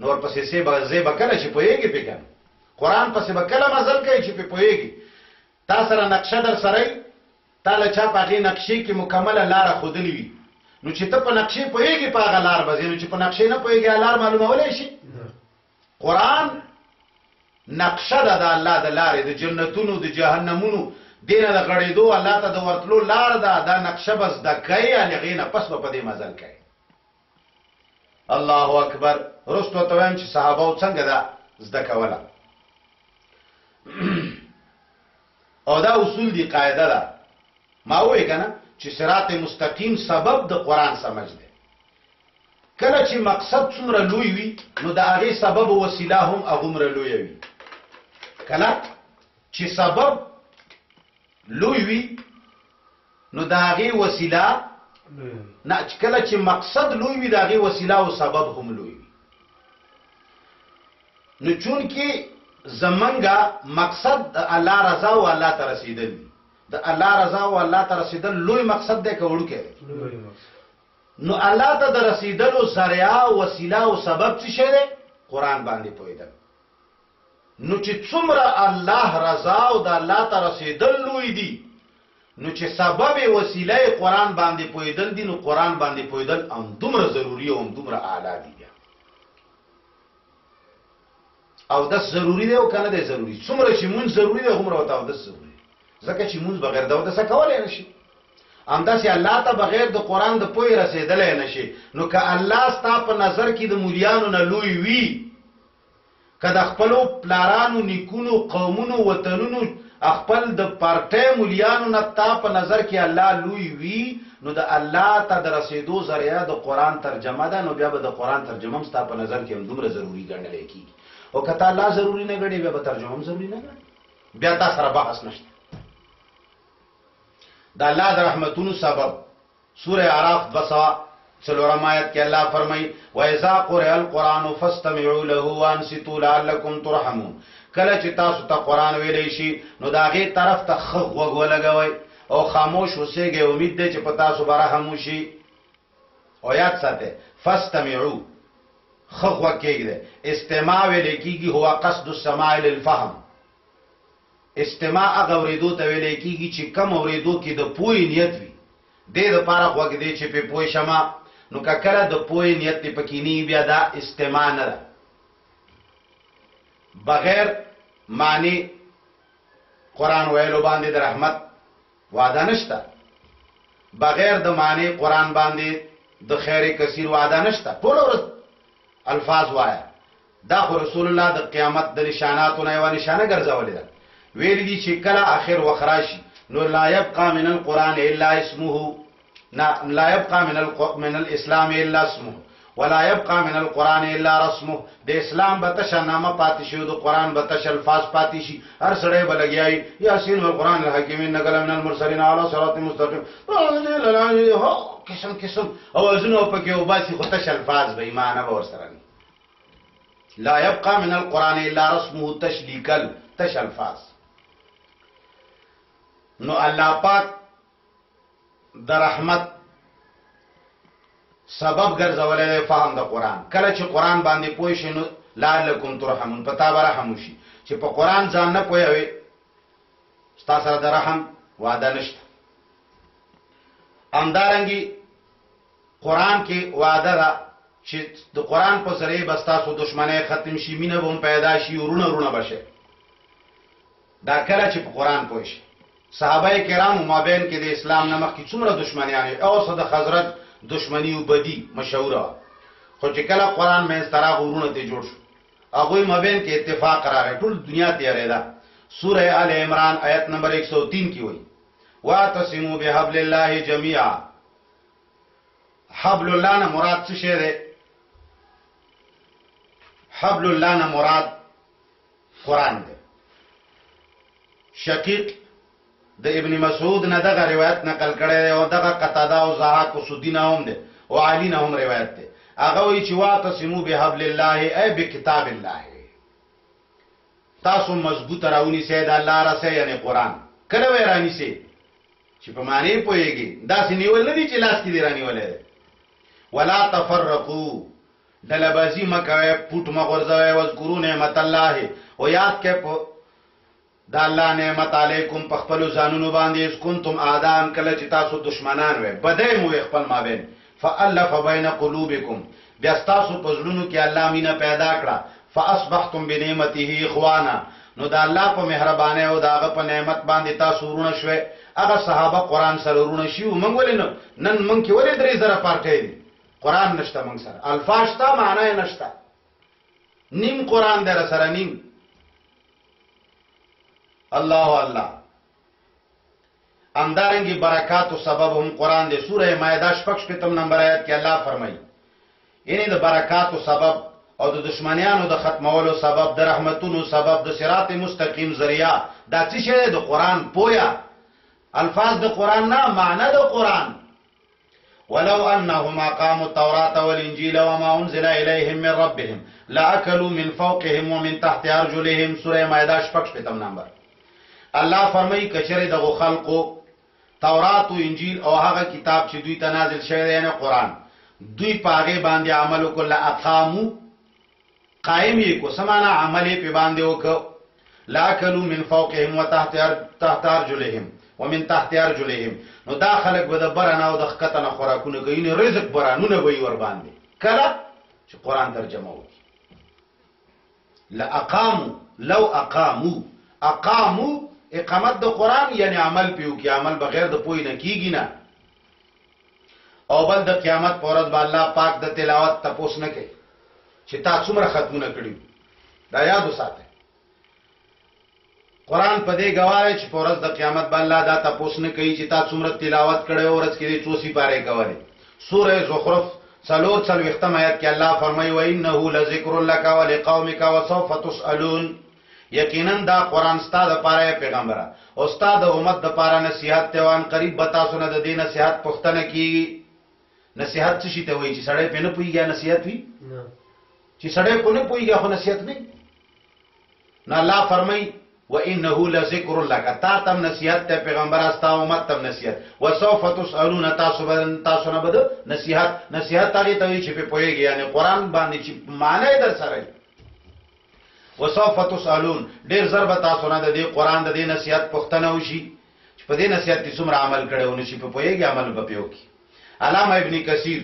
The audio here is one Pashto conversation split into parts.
نو ورپسې زه به کله چې پوهېږي پې کنه قرآن پسې به کله مزل کوي چې پې پوهېږي تا سره نقشه در سره تا له چا په هغې نقشې کې مکمله لاره ښودلې وي نو چې ته په نقشې پوهېږي په هغه لار به ځې نو چې په نقشې نه پوهېږي هغه لار معلومولی شي قرآن نقشه ده د الله د لارې د جنتونو د جهنمونو دینه د غړېدو الله ته د ورتلو لار ده دا نقشه به زده کوي هغې نه پس به په دې مزل کوي الله اکبر رستو ته وایم چې صحابه څنګه ده زده کوله او دا اصول دی قاعده ده ما وې کنه چې صراط مستقیم سبب د قرآن سمج دی کله چې مقصد څومره لوی وي نو د هغې سبب او وسیله هم هغومره لویه وي کله چې سبب لوی وي نو د هغې وسیله نه کله چې مقصد لوی وي د هغې وسیله او سبب هم لوی وي نو چون کې زمونږه مقصد د الله رضا او الله ته رسیدل دي د الله رضا او الله ته رسیدل لوی مقصد دی که وړوکی دی نو الله ته د رسیدلو ذریعه وسیله او سبب څه شی دی قرآن باندې پوهېدل نو چې څومره الله رضا او د الله ته رسیدل لوی دي نو چې سبب وسیله قرآن باندې پوهېدل دي نو قرآن باندې پوهېدل همدومره ضروري او همدومره اعلی دي او داس ضروری دی او کنه دی ضروری څومره چې مونږ ضروری دی هغومره ورته اودس ضروری ځکه چې مونږ بغیر د اودسه کولی نه شي همداسې الله ته بغیر د قرآن د پوهې رسېدلی نه شي نو که الله ستا په نظر کې د مولیانو نه لوی وي که د خپلو پلارانو نیکونو قومونو وطنونو خپل د پارټۍ مولیانو نه تا په نظر کې الله لوی وي نو د الله ته د رسېدو ذریعه د قرآن ترجمه ده نو بیا به د قرآن ترجمه هم ستا په نظر کې همدومره ضروري ګڼلی کېږي او که تا الله ضروري نه ګڼې بیا به ترجمه هم ضروري نه ګڼې بیا تا سره بحث نشته د الله د رحمتونو سبب سوره اعراف 204 آیت کې الله فرمایي وَإِذَا قُرِئَ الْقُرْآنُ فَاسْتَمِعُوا لَهُ وَأَنصِتُوا لَعَلَّكُمْ تُرْحَمُونَ کله چې تاسو ته قرآن ویلی شي نو د هغې طرف ته ښه غوږ ولګوئ او خاموش اوسېږئ امید دی چې په تاسو به رحم وشي او یاد ساتئ فاستمعوا ښه غوږ کېږدئ استماع ویلی کېږي هو قصد السماع للفهم استماع هغه اورېدو ته ویلی کېږي چې کم اورېدو کې د پوهې نیت وي دې دپاره غوږ دی چې پې پوه شمه نو که کله د پوهې نیت دې پکې نه بیا دا استماع نه ده بغیر معنی قرآن ویلو باندې د رحمت وعده نشته بغیر د معنی قرآن باندې د خیر کثیر وعده نشته ټول ورځ الفاظ وایا دا خو رسول الله د قیامت د نشاناتو نه یوه نشانه ګرځولې ده ویلی دي چې کله آخر وخت راشي نو لا یبقى من القرآن الا اسمه لا يبقى من الاسلام الا اسمه ولا يبقى من القرآن الا رسمه د اسلام به تشه نامه پاتې شي د قرآن به تشه الفاظ پاتې شي هر سړی به لګیایي یاسین والقرآن الحکیم انک لمن المرسلین علی صراط مستقیم قسم قسم اوازونه پکې وباسي خو تشه الفاظ به ایمانه به ورسره نه لا يبقى من القرآن الا رسمه تشلیکل تشه الفاظ نو الله پاک د رحمت سبب ګرځولې دی فهم د قرآن کله چې قرآن باندې پوه شي نو لعلکم ترحمون پتا به رحم وشي چې په قرآن ځان نه پوهوي ستا سره د رحم وعده نشته همدارنګې قرآن کې وعده ده چې د قرآن په ذریعه به ستاسو دشمنۍ ختم شي مینه به هم پیدا شي ورونه ورونه به شي دا کله چې په قرآن پوه شي صحابه کرامو مابین کې د اسلام نه مخکې څومره دشمنیانې اوس د خزرج دشمنی و بدی مشهوره خو چې کله قرآن منځ ته راغی ورونه ته جوړ شو هغوی مابین کې اتفاق راغی ټول دنیا تیارېده سوره آل عمران آیت نمبر 103 کې وایي واعتصموا بحبل الله جميعا حبل الله نه مراد څه شی دی حبل الله نه مراد قرآن دی شقیق د ابن مسعود نه دغه روایت نقل کړی او دغه قتاده او ضحاک او سدی نه هم دی او علی نه هم روایت دی هغه وایي چې واعتصموا بحبل الله ای بکتاب الله تاسو مضبوط راونیسئ د الله رسه یعنی قرآن کله وی رانیسئ چې په معنی پوهیږي داسې نیول نه دي چې لاس کې دی رانیولی دی ولا تفرقوا دلبازی مکوئے پوٹ مغرزوئے وذکروا نعمت اللہ و یاد کے دا اللہ نعمت علیکم پخپلو زانونو باندې اس کنتم آدان کله چې تاسو دشمنان وې بدای مو خپل مابین فالف بین قلوبکم بیا تاسو په زړونو کې الله مینه پیدا کړه فاصبحتم بنعمته اخوانا نو دا الله په مهربانه او داغه په نعمت باندې تاسو ورونه شوي هغه صحابه قران سره ورونه شي موږ ولې نن موږ کې ولې درې زره پارټي دي قران نشته موږ سره الفاظ تا معنی نشته نیم قران در سره نیم الله الله اندارنگی برکات و سبب هم قرآن دے سورہ مائدہ شپکش پیتم نمبر آیت کی اللہ فرمائی یعنی دا برکات و سبب او د دشمنیانو د ختمولو سبب د رحمتونو سبب د صراط مستقیم ذریعہ دا څه شی د قرآن پویا الفاظ د قرآن نه معنی د قرآن ولو انهم اقاموا التوراة والانجيل وما انزل اليهم من ربهم لاكلوا من فوقهم ومن تحت ارجلهم سورہ مائدہ شپکش پیتم نمبر الله فرمایي کچره دغه خلقو تورات او انجیل او هغه کتاب چې دوی ته نازل شوی دی نه قرآن دوی پاغه باندې عمل وکړه اقامو قائم یې کو سمانا عمل په باندې وکړه لا کلو من فوقهم وتحت ارجلهم ومن تحت ارجلهم نو دا خلق به د برانه او د خکتنه خوراکونه کوي نه رزق برانونه وي ور باندې کله چې قرآن ترجمه وکړي لا اقامو لو اقامو اقامت د قرآن یعنی عمل پیو کی عمل بغیر د پوی نه کیږي نه او بل د قیامت پر ورځ الله پاک د تلاوت تپوس نه کوي چې تا څومره ختمونه کړی دا یاد وساته قرآن په دې گواهی چې پر ورځ د قیامت الله دا تپوس نه کوي چې تا څومره تلاوت کړې ورځ کې 84 پاره کوي سوره زخرف څلور ختم آیت کې الله فرمایي و انه لذکر لک ولقومک وسوف تسالون یقینا دا قرآن ستاد پاره پیغمبره او استاد امت د پاره نصیحت ته وان قریب بتا سونه د دې نصیحت پختنه کی نصیحت څه شي ته وایي چې سړی په نه پويږي نصیحت وی چې سړی په نه پويږي خو نصیحت نه نه الله فرمای و انه لذکر لک تا تم نصیحت ته پیغمبر استا امت تم نصیحت وسوف تسالون تاسو نه بده نصیحت تعالی ته وی چې په پويږي یعنی قرآن باندې چې معنی در سره وسوف تسالون ډیر ضرب تاسو نه د دې قرآن د دې نصیحت پختنه وشي چې په دې نصیحت کې څومره عمل کړو نشي په پوهیږي عمل به پیوکي علامه ابن کثیر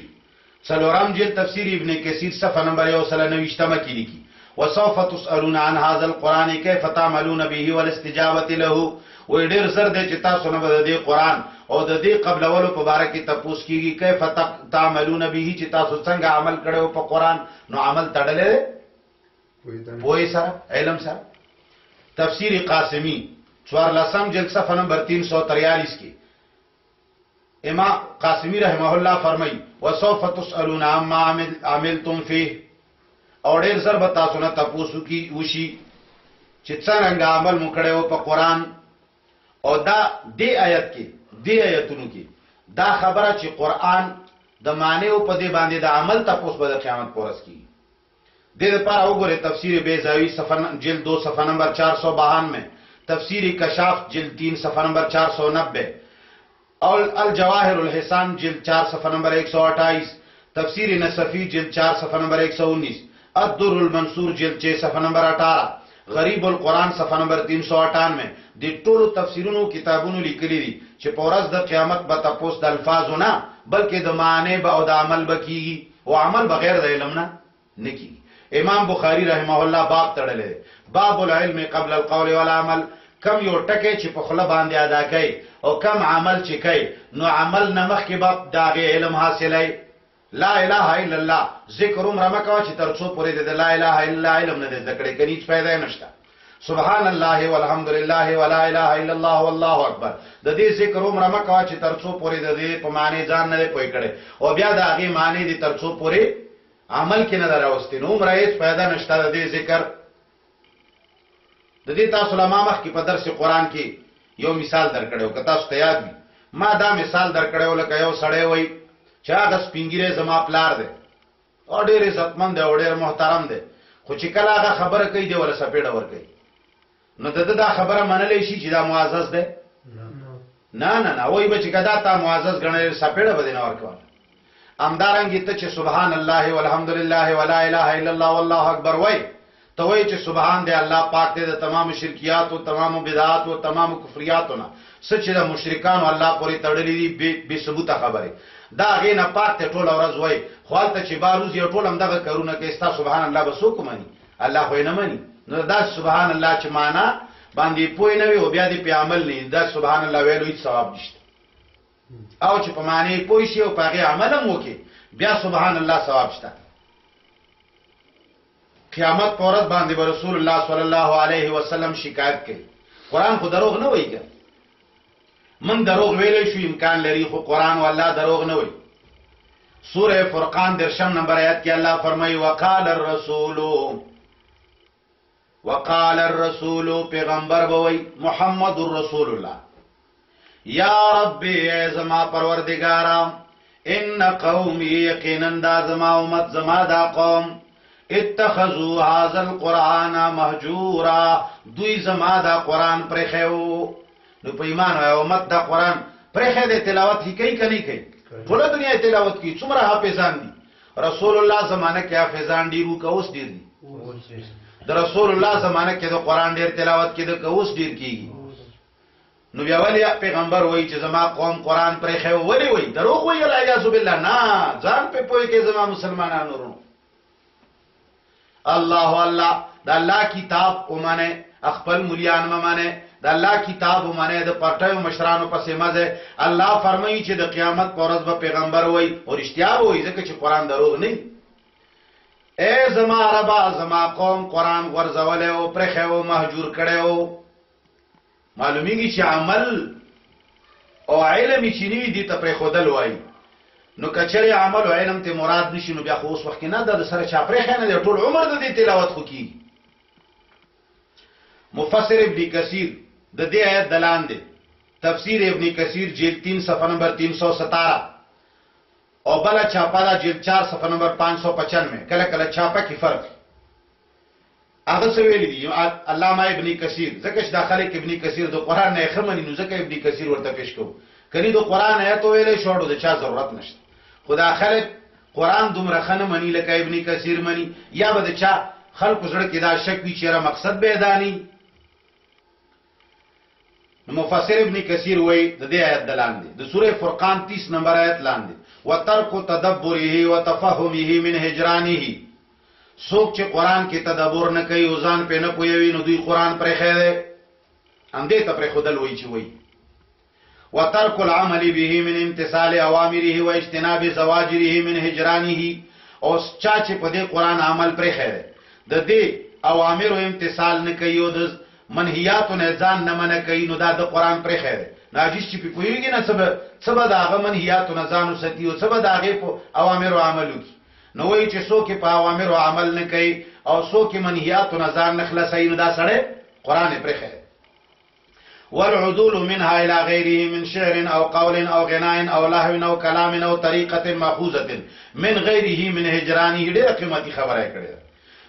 څلورم جلد تفسیر ابن کثیر صفحه نمبر 199 کې لیکي وسوف تسالون عن هذا القران كيف تعملون به والاستجابه له و ډیر زر د چې تاسو نه د دې قرآن او د دې قبل اولو په باره کې تاسو کېږي كيف تعملون به چې تاسو څنګه عمل کړو په قرآن نو عمل تړلې پوئی سره علم سره تفسیر قاسمی 14 جلد صفحه نمبر 343 کی امام قاسمی رحمه الله فرمای وسوف تسالون عما عملتم فيه اور ډیر ضرب تاسو نه تاسو کی وشي چې څنګه عمل وکړو په قرآن او دا دې آیت کې دې آیتونو کې دا خبره چې قرآن د معنی او په دې باندې د عمل تاسو به د قیامت پورس کی دې لپاره وګوره تفسیر بیضاوی صفحه جلد 2 صفحه نمبر 492 تفسیر کشاف جلد 3 صفحه نمبر 490 اور الجواہر الحسان جلد 4 صفحه نمبر 128 تفسیر نصفی جلد 4 صفحه نمبر 119 الدر المنصور جلد 6 صفحه نمبر 18 غریب القرآن صفحه نمبر 398 د ټولو تفسیرونو کتابونو لیکلي دي چې په ورځ د قیامت به تاسو د الفاظو نه بلکې د معنی به او د عمل به کیږي او عمل بغیر د علم نه نکي امام بخاری رحمه الله باب تړلې باب العلم قبل القول والعمل کم یو ټکه چې په خله باندې ادا کوي او کم عمل چې کوي نو عمل نمخ کې باب داغه علم حاصلای لا اله الا الله ذکر رمکا چې ترڅو پورې د لا اله الا الله علم نه ذکر کوي هیڅ فائدہ نشته سبحان الله والحمد لله ولا اله الا الله والله اکبر د دې ذکر رمکا چې ترڅو پورې د دې په معنی ځان نه پوي کړي او بیا داغه معنی دي ترڅو پورې عمل کې نه دراوستي نو مرایت پیدا نشته د دې ذکر د دې تاسو لمامخ کې په درس قرآن کې یو مثال درکړیو که تاسو ته یاد وي ما دا مثال درکړیو لکه یو سړی وای چې هغه سپینګیره زما پلار دی او ډېر عزتمند دی او ډېر محترم دی خو چې کله هغه خبره کوي دی ولا سپېړه ور کوي نو دغه دا خبره منلې شي چې دا معزز دی نه وای به چې کدا تا معزز غنل سپېړه به نه ور کوي همدارنګه ته چې سبحان الله والحمدلله ولا اله الا الله والله اکبر وای ته وای چې سبحان دی الله پاک دی د تمام شرکیات او تمام بدعات او تمام کفریاتونه سچ د مشرکان الله پورې تړلې دي به ثبوت خبره دا غې نه پاک ته ټول ورځ وای خپل چې باروز یو ټول هم دغه کارونه کې استا سبحان الله به څوک مانی الله خو نه مانی نو دا سبحان الله چې معنا باندې پوي نه وي او بیا دې په عمل نه دا سبحان الله ویلو هیڅ ثواب نشته او چې په معنی پوي شي او په هغه عمل هم وکي بیا سبحان الله ثواب شته قیامت پر ورځ باندې رسول الله صلی الله علیه وسلم شکایت کوي قران خو دروغ نه وایي من دروغ ویلې شو امکان لري خو قران والله دروغ نه وایي سوره فرقان درشم نمبر آیت کې الله فرمایي وقال الرسول پیغمبر بوي محمد رسول الله یا رب زما پروردگارا ان قومي یقینا دا زما امت زما دا قوم اتخذوا هذا القرآن مهجورا دوی زما دا قرآن پرخیو نو په ایمان او امت دا قرآن پرخه د تلاوت هی کوي کني کوي ټول دنیا تلاوت کوي څومره حافظان دي رسول الله زمانه کې حافظان دي رو کوس دي د رسول الله زمانه کې د قرآن ډیر تلاوت کې د کوس ډیر کیږي نو بیا ولی پیغمبر وایي چې زما قوم قرآن پرخه ولی وایي دروغ وایي لا اعوذ بالله نه ځان په پوي کې زما مسلمانانو ورو الله دا الله کتاب ومنه خپل مليان ممنه دا الله کتاب ومنه د پټیو مشرانو پسې مزه الله فرمایي چې د قیامت پر ورځ به پیغمبر وای او رښتیا وای ځکه چې قران دروغ نه اے زما ربا زما قوم قران ورزول او پرخه او مهجور کړو معلومیږي چې عمل او علم چې نیوی دي ته پر خودل وای نو کچری عمل او علم ته مراد نشي نو بیا خو اوس وخت نه د سره چاپره خنه دی ټول عمر د دې تلاوت خو کی مفسر ابن کثیر د دې آیت دلان دی تفسیر ابن کثیر جلد 3 صفحه نمبر 317 او بل چاپا دا جلد 4 صفحه نمبر 595 کله کله چاپا کی فرق هغه څه ویل دي علامه ابن کثیر ځکه چې داخله کې ابن کثیر د قران نه خمنې نو ځکه ابن کثیر ورته پیش کوو کني د قران آیت ویلې شوړو د چا ضرورت نشته خدا خلق قران دومره خنه منی لکه ابن کثیر منی یا به چا خلق زړه کې دا شک وی چیرې مقصد به دانی مفسر ابن کثیر وای د دې آیت دلاندې د سوره فرقان 30 نمبر آیت لاندې وترک تدبره وتفهمه من هجرانه څوک چې قران کې تدبر نه کوي او ځان په نه پوي نو دوی قران پرې خېره هم دې ته پرې خودل وای چی وای وترك العمل به من امتثال اوامره واجتناب زواجره من هجرانه او چا چې په دې قران عمل پرې خېره د دې اوامر او امتثال نه کوي او د منهیاتو نه ځان نه منع کوي نو دا د قران پرې خېره ناجیش چې په کویږي نه سبا د هغه منهیاتو نه ځانو ستي او سبا د هغه په اوامر او عملو نو وایي چې څوک په اوامر او عمل نه کوي او څوک منهیاتو نه ځان نه خلاصي نو دا سره قران پرې خېره والعدول منها الى غيره من شعر او قول او غناء او لهو او كلام او طريقه ماخوذه من غيره من هجرانه ډېر قیمتي خبره کړې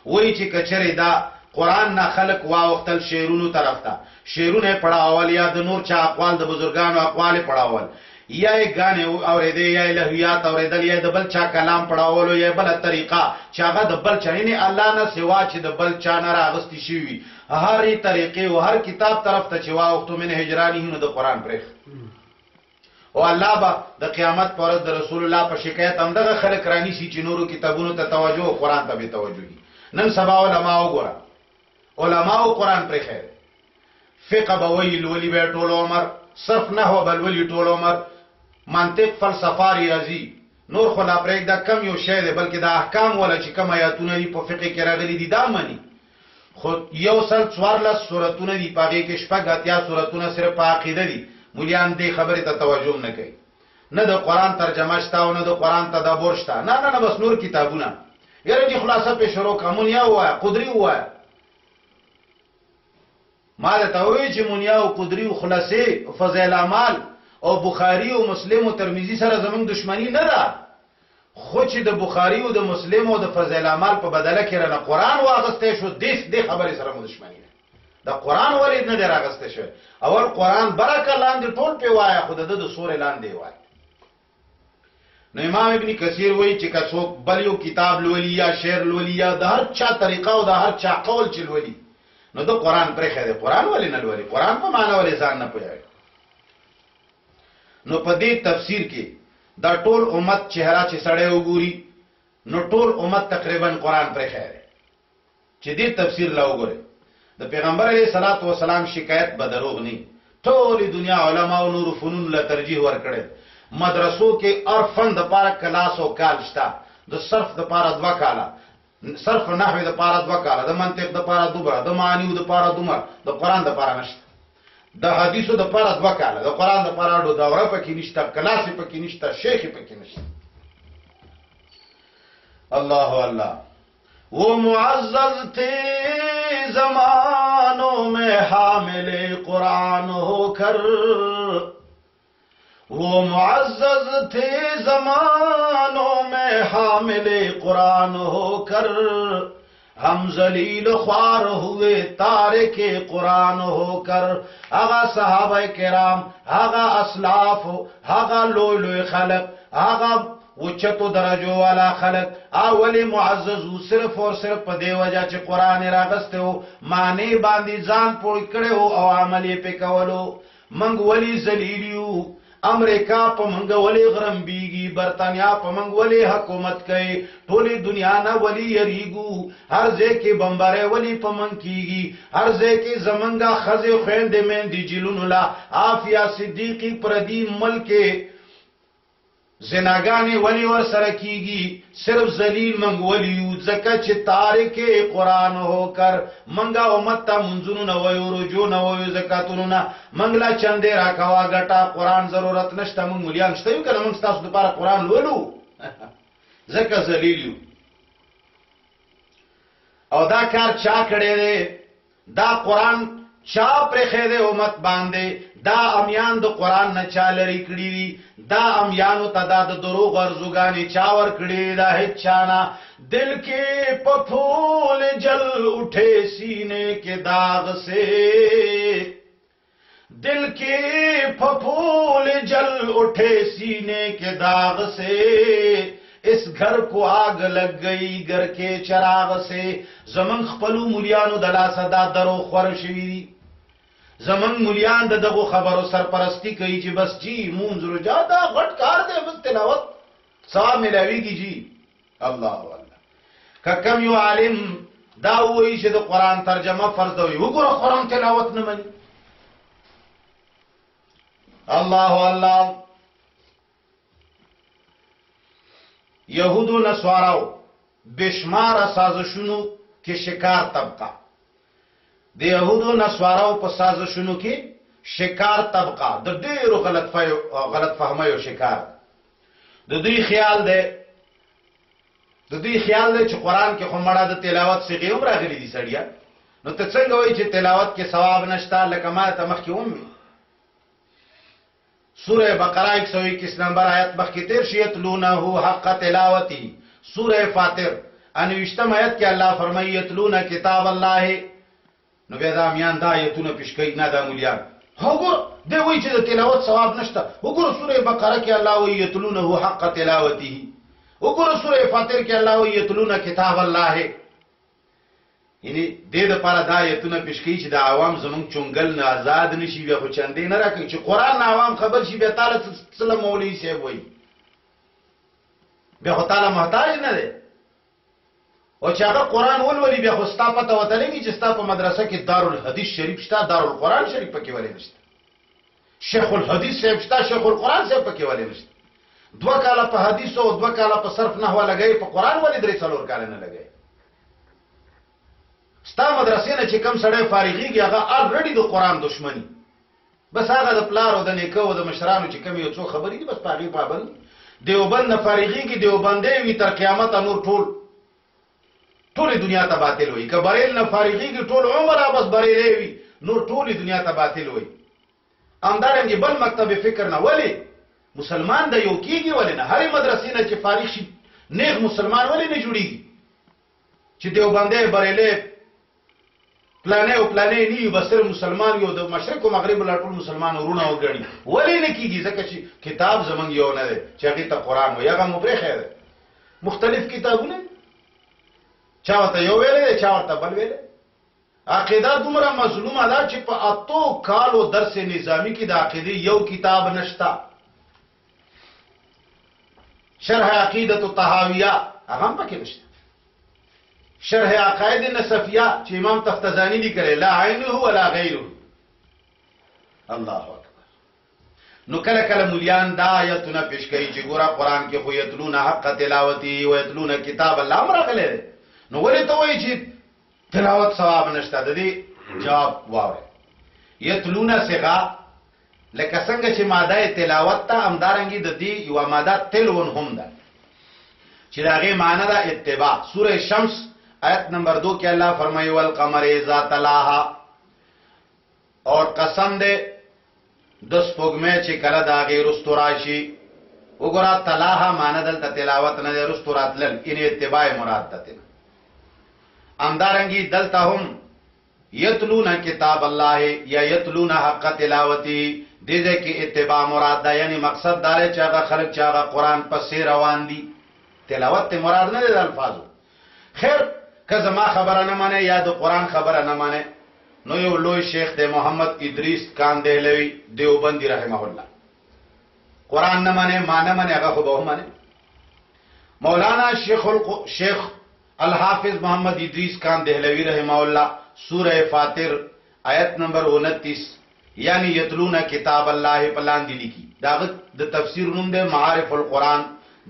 وایي چې کچره دا قران نه خلق واوختل شعرونو طرف ته شعرونه پڑھاول یا د نور چا اقوال د بزرګانو اقوال پڑھاول یا غانه اورېدې یا الہیات اورېدل یا د بل چا کلام پڑھاول یا بل طریقه چې هغه د بل چا نه الله نه سوا چې د بل چا نه راغستی شي هرې طریقې او هر کتاب طرف ته چې واوختو من هجرانه نو د قران پرې او الله با د قیامت پر د رسول الله په شکایت هم دغه خلک رانی شي چې نورو کتابونو ته توجه او قران ته به توجه نن سبا علماء وګوره علماء قرآن پر خیر فقه بویل ولی به ټول عمر صرف نحو بل ولی ټول عمر منطق فلسفه ریاضی نور خلا پرېږ دا کم یو شی دی بلکې دا احکام ولا چې کم آیاتونه دي په فقه کې راغلي دي دا مانی خو یو سل 14 سورتونه دي پاره کې شپږ اتیا سورتونه صرف په عقیده دي مولیان دې خبره ته توجه نه کوي نه د قرآن ترجمه شته او نه د قرآن تدبر شته نه بس نور کتابونه یره دي خلاصه په شروع کومیا وای قدری وای مال ته وی چې مونیا او قدری او خلاصي فضائل اعمال او بخاری او مسلم او ترمذی سره زمونږ دښمنی نه ده خو چې د بخاری او د مسلم او د فضائل اعمال په بدله کې رانه قران واغسته شو دې خبره سره مو دښمنی ده د قران ولید نه راغسته شو اول قران برکه لاندې ټول په وایا خود د سورې لاندې وای نو امام ابن کثیر وایي چې که څوک بل یو کتاب لولي یا شعر لولي یا د هر چا طریقه او د هر چا قول چې لولي نو د قرآن پرېښی دی. قرآن ولې نه لولي؟ قرآن په معنا ولې ځان نه پوهوي؟ نو په دې تفسیر کې دا ټول امت چهره چې سړی وګوري نو ټول امت تقریبا قرآن پرېښی دی. چې دې تفسیر لا وګورئ د پیغمبر علیه الصلاۃ والسلام شکایت به دروغ نه. ټولې دنیا علما او نور فنون له ترجیح ورکړي. مدرسو کې عرفن د پاره کلاس او کال شته، د صرف د پاره 2 کاله، صرف نحوی د پاره 2 کاله، د منطق د پاره 2، د معانی د پاره 2، د قرآن د پاره نشته، د حدیثو د پاره 2 کاله، د قرآن د پاره د دوره پکې نشته، کلاس پکې نشته، شیخ پکې نشته. اللہ اللہ. وہ معزز تھے زمانوں میں حامل قرآن ہو کر، وہ معزز تھے زمانوں میں حامل قرآن ہو کر، ہم ذلیل خوار ہوئے تارک قرآن ہو کر. آغا صحابہ کرام، آغا اسلاف، آغا لوی لوی خلق، آغا وچتو درجو والا خلق اولی معززو صرف اور صرف په دی وجہ چې قرآن راغسته او معنی باندې ځان پوی کړو او عملی په کولو. منګ ولی ذلیلیو، امریکا په منګ ولی غرم بیگی، برطانیا په منګ ولی حکومت کوي، ټولی دنیا نه ولی یریګو، هر ځای کې بمباره ولی په منګ کیږي، هر ځای کې زمنګا خزه خويندې مېندې جلون لا عافیه صدیقی پردی ملک زناگانی ولی ور سره کیږي. صرف ذلیل منګ ولیو ځکه چې تارک قرآن هو کر. منګا امت ته منځونو نه وایو، رجوع نه وایو، زکاتونو نه، منګلا چندې راکوا ګټه، قرآن ضرورت نشته، مونږ مليان شته یو کنه، مونږ تاسو لپاره قرآن لولو ځکه ذلیل یو. او دا کار چا کړی دی؟ دا قرآن چا پرېښی دی امت باندې؟ دا امیان د قرآن نه چا لرې کړي دي؟ دا امیانو ته دا د دروغ ارزوګانې چا ورکړي؟ دا هیڅ چا نه. دل کے پھول جل اٹھے سینے کے داغ سے، دل کے پھول جل اٹھے سینے کے داغ سے، اس گھر کو آگ لگ گئی گھر کے چراغ سے. زمن خپلو ملیانو د لاسه دا درو خور شوي دي. زمن ملیان دغه خبرو سرپرستی کوي چې بس جی مونږ رجا دا غټ کار دی، بس تلاوت ثواب ملاویږي جی. الله الله. کم یو عالم دا وایي چې د قرآن ترجمه فرض دی، وګوره قرآن تلاوت نه مني. الله الله. یهود و نصاراو بشمار سازشونو کې شکار طبقه، د یهودو نصاراو په سازشونو کې شکار طبقه د ډیرو غلط فهمیو شکار. د دوی خیال دی چې قرآن کې خو مړه د تلاوت صيغې هم راغلي دي سړیا، نو ته څنګه وایي چې تلاوت کې ثواب نشته؟ لکه ما ته مخکې ومي سوره بقره 121 نمبر آیت مخکې تیر شي، یتلونه حق تلاوتی. سوره فاطر 29 آیت کې الله فرمایي یتلونه کتاب الله. نو بیا دا میان دا آیتونه پیش کوي، نه دا مولیان. وګور دی وایي چې د تلاوت ثواب نشته. وګور سوره بقره کې الله وایي یتلونه حق تلاوته. وګور سوره فاطر کې الله وایي یتلونه کتاب الله. یعنی دې د پاره دا آیتونه پیش کوي چې د عوام زمونږ چونګل نه آزاد نشي، بیا خو چندې نه راکوي چې قرآن نه عوام خبر شي، بیا تعالی سلام مولوی صاحب وایي، بیا خو تعالی محتاج نه دی. او چې هغه قرآن ولولي بیا خو ستا پته ورته لګي چې ستا په مدرسه کې دارالحدیث شریف شته، دارالقرآن شریف پکې ولې نشته، شیخ الحدیث صاحب شته، شیخ القرآن صاحب پکې ولې نشته. 2 کاله په حدیث او 2 کاله په صرف نحوه لګي، په قرآن ولې 3 کاله نه لګي؟ ستا مدرسې نه چې کم سړی فارغېږي هغه الریډي د قرآن دشمني، بس هغه د پلار او د نیکه او د مشرانو چې کم یو څو خبرې دي بس په هغې پابند. دیوبند نه فارغېږي، دیوبندی وي تر قیامته، نور ټولې دنیا ته باطل وي. که بریل نه فارغېږي ټول عمره بس بریلی وي، نور ټولې دنیا ته باطل وي. همدارنګې بل مکتب فکر نه ولې مسلمان د یو کېږي، ولې نه هرې مدرسې نه چې فارغ شي نیغ مسلمان ولې نه جوړېږي؟ چې دیوبندی بریلی پلانې او پلانې نه یو بسر مسلمان یو د مشرق او مغرب لا ټول مسلمان ورونه وګڼي ولې نه کیږي ځکه چې کتاب زمونږ یو نه دی چې هغه ته قران وي هغه مبرخه ده مختلف کتابونه چا ورته یو ویلې چا ورته بل ویلې عقیده دومره مظلومه ده چې په اتو کالو درس نظامی کې د عقیده یو کتاب نشتا شرح عقیدة الطحاویہ هغه هم پکې نشته شرح عقائد نصفیہ چې امام تفتزانی لیکلی لا عینه ولا غیره الله اکبر نو کله کله مولیان دا آیتونه پیش کوي چې ګوره قرآن کې خو یتلون حق تلاوتی و یتلون کتاب الله هم راغلی دی نو ولې ته وایي چې تلاوت ثواب نشته د دې جواب واورئ یتلون صيغه لکه څنګه چې ماده تلاوت ته همدارنګي د دې یو ماده تلون هم ده چې دا غي معنی ده اتباع سوره شمس آیت نمبر 2 کې الله فرمایي والقمر اذا تلاها اور قسم دې د سپوږمۍ چې کله دا غي رستوراشي وګوره تلاها معنی دلته تلاوت نه ده رستوراتل ان اتباع مراد ده همدارنګي دلته هم یتلون کتاب الله یا یتلون حق تلاوتی دیده کې اتباع مراد ده یعنی مقصد داره چې هغه خلق چې هغه قرآن پسې روان دي تلاوت ته مراد نه ده د الفاظو خیر که زما خبره نه مانه یا د قرآن خبره نه مانه نو یو لوی شیخ دی محمد ادریس کان دهلوی دیوبندی رحمه الله قرآن نه مانه مانه مانه هغه خو به مانه مولانا شیخ الحافظ محمد ادریس کان دهلوی رحمه الله سوره فاطر آیت نمبر 29 یعنی یتلون کتاب الله پلان دی لیکي دا د تفسیر نوم ده معارف القرآن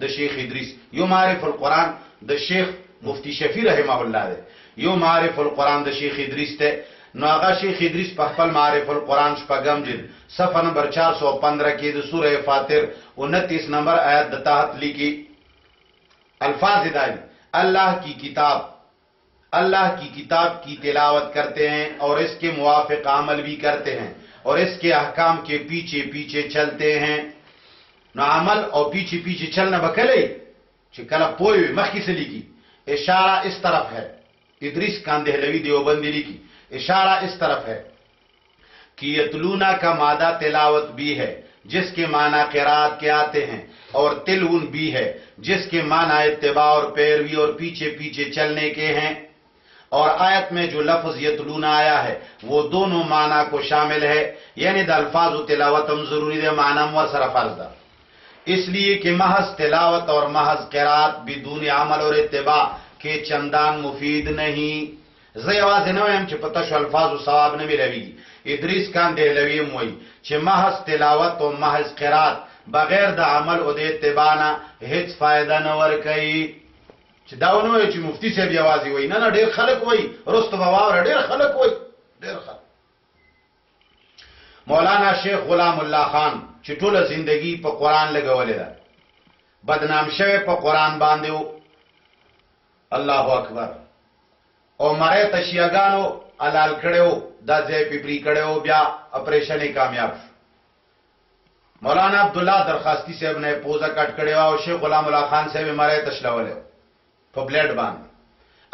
د شیخ ادریس یو معارف القرآن د شیخ مفتی شفیع رحمه الله ده یو معارف القرآن د شیخ ادریس ته نو هغه شیخ ادریس په خپل معارف القرآن شپږم جلد صفحه نمبر 415 کې د سوره فاطر 29 نمبر آیت د تحت لیکي الفاظ دای اللہ کی کتاب کی تلاوت کرتے ہیں اور اس کے موافق عمل بھی کرتے ہیں اور اس کے احکام کے پیچھے پیچھے چلتے ہیں نو عمل اور پیچھے پیچھے چلنا بکلے چکلا پوئی مخی سے لکھی اشارہ اس طرف ہے ادریس کان دہلوی دیوبندی لکھی اشارہ اس طرف ہے کہ یتلونا کا مادہ تلاوت بھی ہے جس کے معنی قرات کے آتے ہیں اور تلون بھی ہے جس کے معنی اتباع اور پیروی اور پیچھے پیچھے چلنے کے ہیں اور آیت میں جو لفظ یتلون آیا ہے وہ دونوں معنی کو شامل ہے یعنی دا الفاظ و تلاوتم ضروری دے معنی مؤثر فرض دا اس لیے کہ محض تلاوت اور محض قرات بدون عمل اور اتباع کے چندان مفید نہیں زی آواز نویم چھ پتہ شو الفاظ و ثواب نمی رویگی ادریس کان دہلوی موئی چھ محض تلاوت و محض قرات بغیر د عمل او د اتباع نه هیڅ فائدہ نه ورکوي چې دا ونه وي چې مفتی صاحب یوازې وای نه ډېر خلک وای رستم باور ډېر خلک وای ډېر خلک مولانا شیخ غلام الله خان چې ټوله زندگی په قران لګولې ده بدنام شوی په قران باندې و الله اکبر او مړی تشیاګانو علال کړو دا ځای پیپری کړو بیا اپریشن کامیاب مولانا عبداللہ درخواستی صاحب نے پوزا کٹ کړی او شیخ غلام الله خان صاحب مړی تشلولې په بلیډ باندې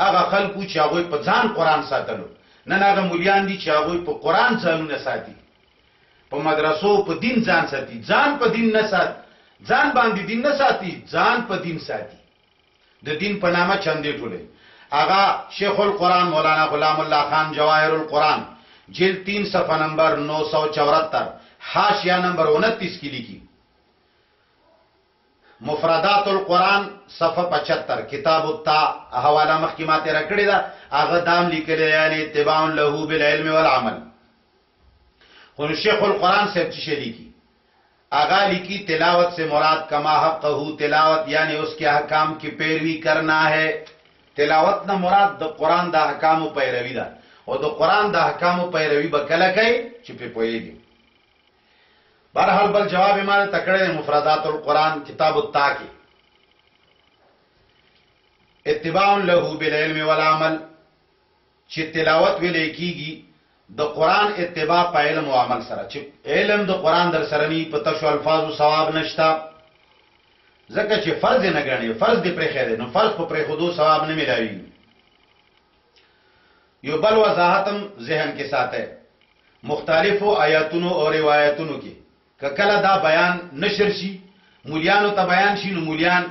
هغه خلکو چې هغه په ځان قران ساتلو نن هغه مولیان دي چې هغه په قران ځانونه ساتي په مدرسو په دین ځان ساتي ځان په دین نه ساتي ځان باندې دین نه ساتي ځان په دین ساتي د دین په نامه چندې ټولې هغه شیخ القرآن مولانا غلام الله خان جواهر القرآن جلد 3 صفحہ نمبر 974 حاشیہ نمبر 29 کی لکھی مفردات القرآن صفحہ 75 کتاب التا حوالہ محکمات رکڑی دا آغا دام لکلے یعنی اتباع له بالعلم والعمل خون شیخ القرآن سے چشے لکھی آغا لکھی تلاوت سے مراد کما حقہو تلاوت یعنی اس کے احکام کی پیروی کرنا ہے تلاوت نہ مراد دا قرآن دا احکام پیروی دا اور دا قرآن دا احکام پیروی بکلا کئی چپے پوئے گی بہرحال بل جواب ایمان تکڑے مفردات القرآن کتاب التا کی اتباع له بالعلم والعمل چی تلاوت ویلے کی گی د قرآن اتباع پا علم و عمل سره چی علم د قرآن در سرنی پتشو الفاظ و ثواب نشتا زکر چی فرض نگرنی فرض دی پریخیده نو فرض پا پریخودو ثواب نمی لاوی یو بل وضاحتم ذهن کې ساته مختلفو آیاتونو او روایتونو کې کله دا بیان نشر شي مولیانو ته بیان شي نو مولیان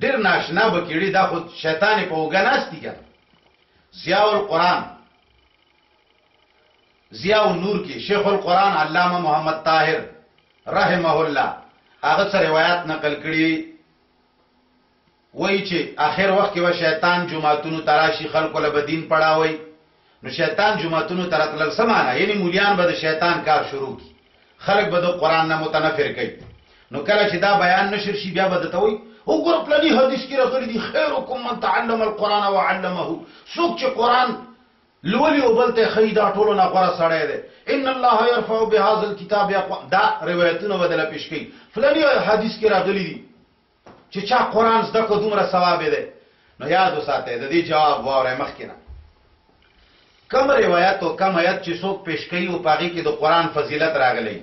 ډیر ناشنا بکیړي دا خود شیطان په وګناستي کنه ضیاء القرآن ضیاء النور کې شیخ القرآن علامه محمد طاهر رحمه الله هغه څه روایت نقل کړي وایي چې آخر وخت کې و شیطان جمعتونو تراشي خلکو له بدین پړاوي نو شیطان جمعتونو ترتل سمانه یعنی مولیان به د شیطان کار شروع کی خلک به د قرآن نه متنفر کوي نو کله چې دا بیان نشر شي بیا به دته وي وګور پلاني حدیث کې راغلي دي خیرکم من تعلم القرآن وعلمه څوک چې قرآن لولي او بلته خیدا ټولو نه غوړه سړی دی ان الله يرفع بهذا الكتاب دا روایتونه بدله پیش کوي فلاني حدیث کې راغلي دي چې چا قرآن زده کو دومره ثواب دی نو یاد وساته د دې جواب واره مخکنه کم روایت او کم آیت چې څوک پیش کوي او پاږي کې د قرآن فضیلت راغلي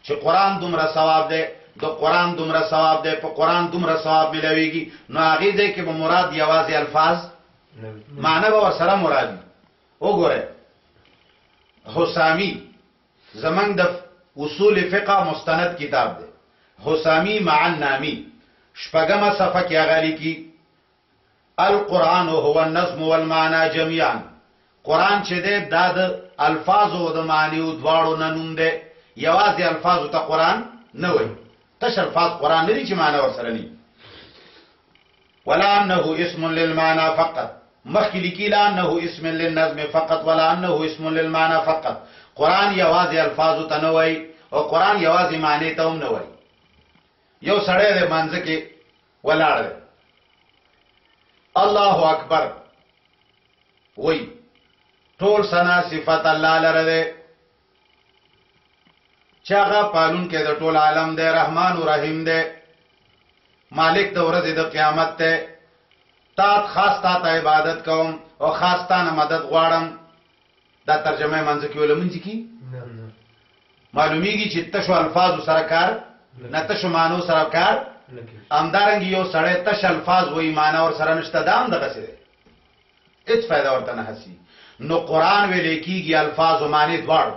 چې قرآن دومره ثواب دی د قرآن دومره ثواب دی په قرآن دومره ثواب ملويږي نو هغه دې کې به مراد یوازې الفاظ معنی به سره مراد وګوره حسامی زمنګ د اصول فقه مستند کتاب دی حسامی مع النامی شپږمه صفحه کې غالي کی القرآن هو النظم والمعنى جميعا قرآن چې دی دا د الفاظ او د معنی او دواړو نه نوم دی یوازې الفاظ ته قرآن نه وایي تش الفاظ قرآن لري چې معنی ورسره نه ولا انه اسم للمعنى فقط مخکې لیکي لا انه اسم للنظم فقط ولا انه اسم للمعنى فقط قرآن یوازې الفاظ ته نه وایي او قرآن یوازې معنی ته هم نه وایي یو سړی د منځ کې ولاړ دی الله اکبر وایي ټول ثنا صفات الله لره دی چاغه پالون کې د ټول عالم دی رحمان و رحیم دی مالک د ورځې د قیامت ته تا خاص تا عبادت کوم او خاص تا نه مدد غواړم دا ترجمه منځ کې ولمنځ کی معلومیږي چې تشو الفاظ سره کار نه تشو مانو سره کار امدارنګ یو سړی تش الفاظ وې معنا ور سره نشته دام دغه څه هیڅ فائدہ ورته نه حسي نو قرآن ویل کېږي الفاظ او معنی دواړه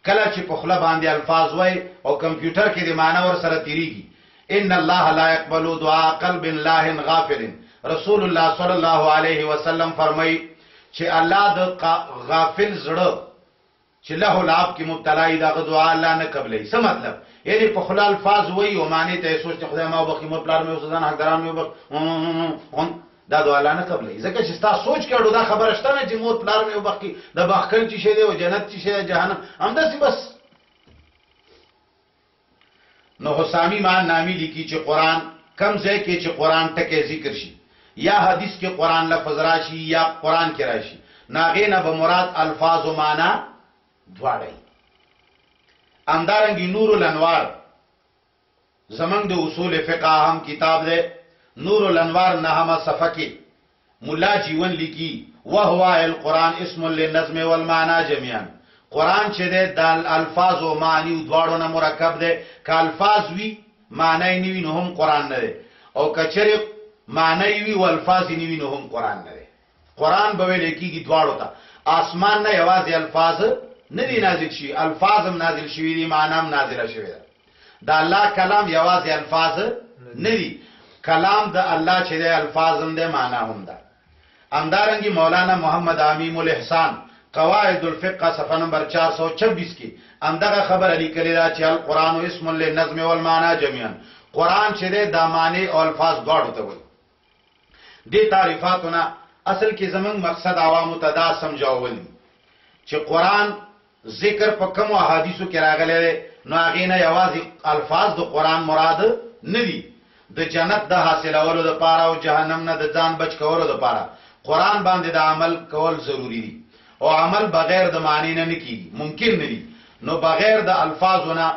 کله چې په خله باندې الفاظ وای او کمپیوټر کې د معنی ور سره تیریږي ان الله لا يقبل دعاء قلب الله غافل رسول الله صلی الله علیه وسلم فرمای چې الله د غافل زړه چې له لعب کې مبتلا ای دغه دعا الله نه قبلې څه مطلب یعنی په خله الفاظ وای او معنی ته سوچ خدای ما وبخي مو پلار مې وسدان حقداران مې وبخ دا دعا الله نه قبلې ځکه چې تاسو سوچ کړو دا خبره شته نه چې مو پلار مې وبخي د بخښل چې شه دی او جنت چې شه جهنم همداسې بس نو حسامی مان نامی لیکي چې قرآن کم ځای کې چې قرآن ټکي ذکر شي یا حدیث کې قرآن لفظ راشي یا قرآن کې راشي ناغې نه به مراد الفاظ او معنا دواړه امدارنګي نور الانوار زمنګ د اصول فقه هم کتاب دی نور الانوار نهمه صفحه کې مولا جیون لیکي وهو القرآن اسم للنظم والمعنى جميعا قرآن چې د الفاظ او معنی دواړو نه مرکب دی ک الفاظ وی معنی نه وي نو هم قرآن نه دی او کچره معنی وی او الفاظ نه وي نو هم قرآن نه دی قرآن به ویل کېږي دواړو ته اسمان نه یوازې الفاظ نه دي نازل شي الفاظ هم نازل شوي دي معنی هم نازل شوي ده د الله کلام یوازې الفاظ نه دي کلام د الله چې د الفاظ هم ده معنی هم ده امدارنګي مولانا محمد امیم الاحسان قواعد الفقه صفحه نمبر 426 کې امدغه خبر علی کلی دا چې القرآن اسم للنظم والمعنى جميعا قرآن چې د معنی او الفاظ دواړو ته وایي دې تعریفاتونه اصل کې زمونږ مقصد عوامو ته دا سمجاول چې قرآن ذکر په کوم احادیثو کې راغلي نو هغه نه یوازې الفاظ د قرآن مراد نه دي د جنت د حاصلولو لپاره او جهنم نه د ځان بچ کولو لپاره قرآن باندې د عمل کول ضروری دي او عمل بغیر د معنی نه کیږي ممکن نه دي نو بغیر د الفاظونه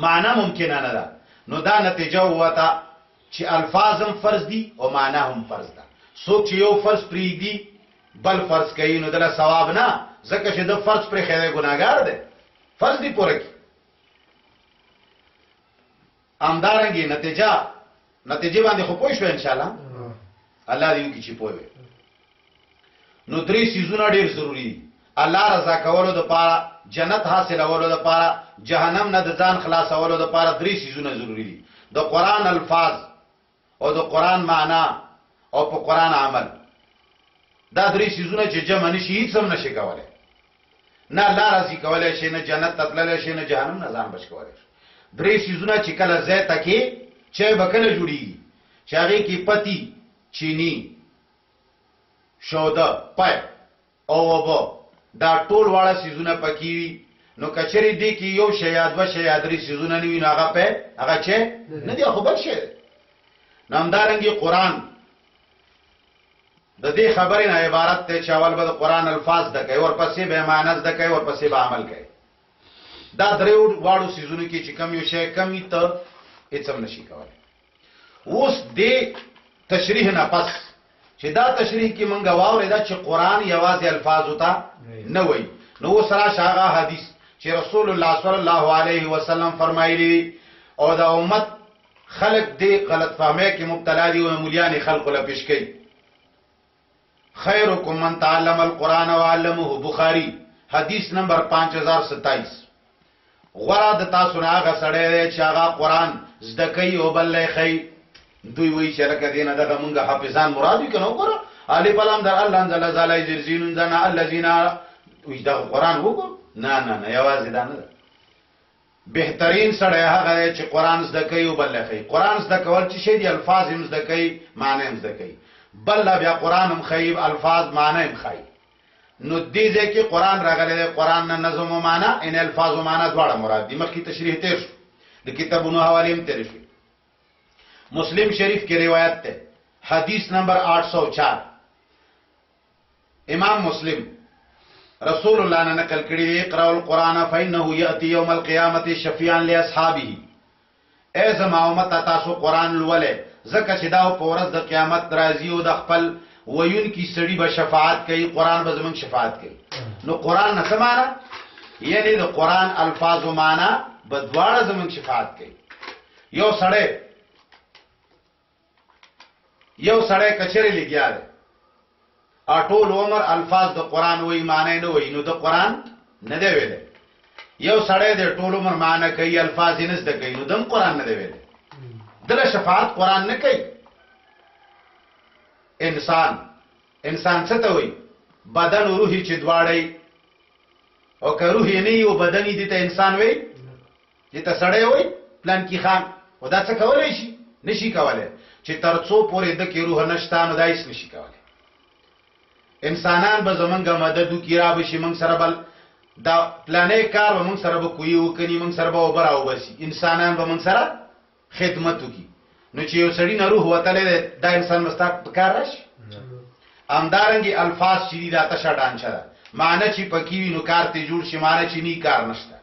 معنی ممکن نه ده نو دا نتیجه وته چې الفاظ هم فرض دي او معنی هم فرض ده څوک چې یو فرض پری دي بل فرض کوي نو دله ثواب نه ځکه چې د فرض پر خیره ګناګار ده فرض دی پوره کی امدارنګي نتیجه باندې خو پوه شو ان شاء الله الله دې کی چې پوه نو درې سيزونه ډېر ضروری دي. الله رضا کولو د پاره، جنت حاصلولو د پاره، جهنم نه د ځان خلاصولو د پاره درې سيزونه ضروری دي. د قران الفاظ او د قران معنا او په قران عمل. دا درې سيزونه چې جمع نشي هیڅ هم نشي کولای. نه الله راضي کولای شي، نه جنت تطلل شي، نه جهنم نه ځان بچ کولای شي. درې سيزونه چې کله زه تکي چې بکله جوړي، چې هغه کې پتی، چینی، شوده، پای او وبو، دا ټول واړه سيزونه پکې. نو کچري دي کې یو شی یا دوه شی یا درې سيزونه نیوي، نو هغه په هغه چې نه دی خو بل شي. نامدارنګي قران د دې خبرې نه عبارت ته چې اول به د قران الفاظ د کوي، ورپسې به معنی د کوي، ورپسې به عمل کوي. دا درې واړو سيزونه کې چې کم یو شی کمی ته هیڅ هم نشي کولای. اوس دې تشریح نه پس چې دا تشریح کې مونږ واورې دا چې قران یوازې الفاظ وتا نه وای. نو سره شاغه حدیث چې رسول الله صلی الله علیه وسلم فرمایلی او دا امت خلق دې غلط فهمه کې مبتلا دي او مولیان خلق له پیش کوي. خیرکم من تعلم القرآن وعلمه، بخاری حدیث نمبر 5027. غره د تاسو نه هغه سړی چې هغه قرآن زده کوي او بل یې خي. دوی وی چې لکه دینه دغه مونږه حافظان مراد وي کنه. وګوره الف لام در الله انزل زلای زرزین ذنا الذين وی دا قرآن وګور. نه یوازې دا نه. بهترین سړی هغه چې قرآن زده کوي او بل یې خي. قرآن زده کول چې شی دی الفاظ هم زده کوي، معنی هم زده کوي. بل بیا قرآن هم خیب، الفاظ معنی هم خی. نو دې ځکه قرآن راغلی دی. قرآن نه نظم او معنی ان الفاظ او معنی دواړه مراد دي. مخکې تشریح تیر شو، د کتابونو حواله هم تیر شو. مسلم شریف کی روایت ہے حدیث نمبر 804. امام مسلم رسول الله نے نقل کړي اقرأ القرآن فإنه يأتي يوم القيامة شفيعا لأصحابه. اے زما امت تاسو قرآن لولې زکه چې دا په ورځ د قیامت راځي او د خپل ویون کی سړي به شفاعت کوي. قرآن به زمونږ شفاعت کوي. نو قرآن نه سمانه یعنی د قرآن الفاظ او معنا به دواړه زمونږ شفاعت کوي. یو سړی کچری لګیا دی، ټول عمر الفاظ د قرآن وای معنی نه وای، نو د قرآن نه دی ویل. یو سړی د ټول عمر معنی کوي، الفاظ یې نه زده کوي، نو د قرآن نه دی ویل. دله شفاعت قرآن نه کوي. انسان څه ته وای؟ بدن او روح چې دواړی، او که روح نه یو بدن دې ته انسان وای، چې ته سړی وای پلان کې خان، او دا څه کولای شي؟ نشي کولای. چې ترڅو پورې د کې روح نشته نو دا هیڅ نشي کولای. انسانان به زمونږه مدد وکړي، را به شي موږ سره بل دا پلانې کار به موږ سره به کوي وکړي، موږ سره به اوبه راوباسي، انسانان به موږ سره خدمت وکړي. نو چې یو سړی نه روح وتلی دا انسان مستا په کار راشي. همدارنګې الفاظ چې دي دا تشه ډانچه ده، معنی چې پکې وي نو کار ته جوړ شي، معنی چې نی کار نشته.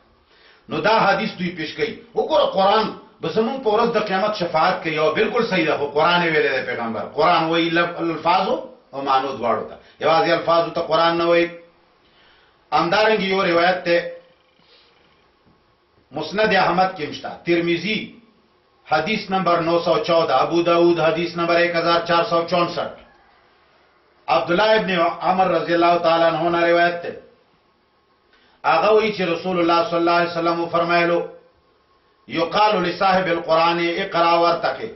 نو دا حدیث دوی پیش کوي. وګوره قرآن به زمونږ په ورځ د قیامت شفاعت کوي. او بالکل صحیح ده، خو قرآن ویلی دی پیغمبر. قرآن وایي الفاظو او معنو دواړو ته، یوازې الفاظو ته قرآن نه وایي. همدارنګې یو روایت ته مسند احمد کې مشته، ترمذی حدیث نمبر 914، ابو داود حدیث نمبر 1464. عبدالله ابن عمر رضی الله تعالی عنہ نے روایت ته هغه وی چې رسول الله صلی الله علیه وسلم فرمایلو یقال لصاحب القرآن اقرا ورتقي.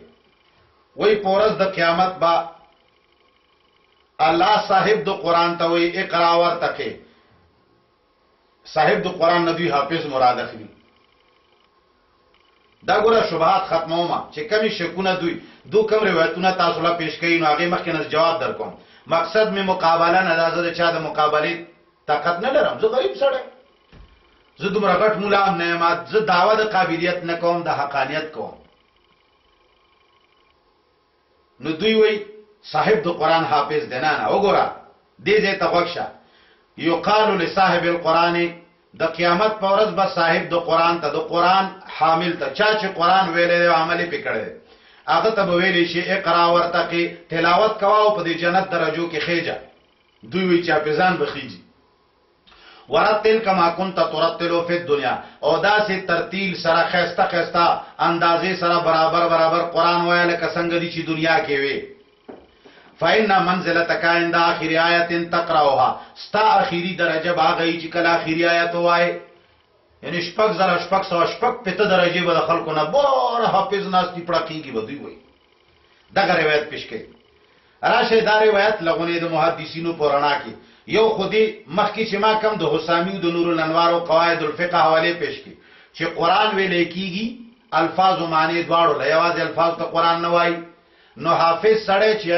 وی پورز د قیامت با الله صاحب د قرآن ته وی اقرا ورتقي. صاحب د قرآن ندوی حافظ مراد اخلي. دا ګوره شبهات ختموما چې کمی شکونه دو کم روایتونه تاسو لا پیش کړئ، نو هغه مخکې نه جواب درکوم. مقصد می مقابله نه ده، چا د مقابله طاقت نه لرم. زه غریب سړی، زه دومره غټ مولا هم نه یم، زه دعوه د قابلیت نه کوم، د حقانیت کوم. نو دوی وی صاحب د قرآن حافظ دی. نه وګوره دې ځای ته غوږ شه. یقال لصاحب القرآن، د قیامت په ورځ به صاحب د قرآن ته، د قرآن حامل ته، چا چې قرآن ویلی دی عمل یې پې کړی دی، هغه ته به ویلی شي اقرا ورتقي، تلاوت کوه او په دې جنت درجو کې خیجه. دوی وی چې حافظان به خیجي. ورتل کما كنت ترتل فی الدنیا، او داسې ترتیل سره خیسته خیسته اندازې سره برابر قرآن وایه لکه څنګه دي چې دنیا کې وي. فإن منزلتك عند آخر آیت تقرأها ستا اخیری درجه باغی چې کله اخیری آیت وای یعنی شپږ زره شپږ سوه شپږ پته درجه به د خلکو نه بار حافظ ناستی پړکېږي به دوی وایي دغه روایت پیش کوي راشه دا روایت لغونې د محدثینو په رڼا کې یو خودي مخکې چې ما کم د حسامی او د نور الانوار او قواعد الفقه حواله پیش کړي چې قران ویل کېږي الفاظ او معنی دواړو لایواز الفاظ ته قران نه وایي نو حافظ سره چې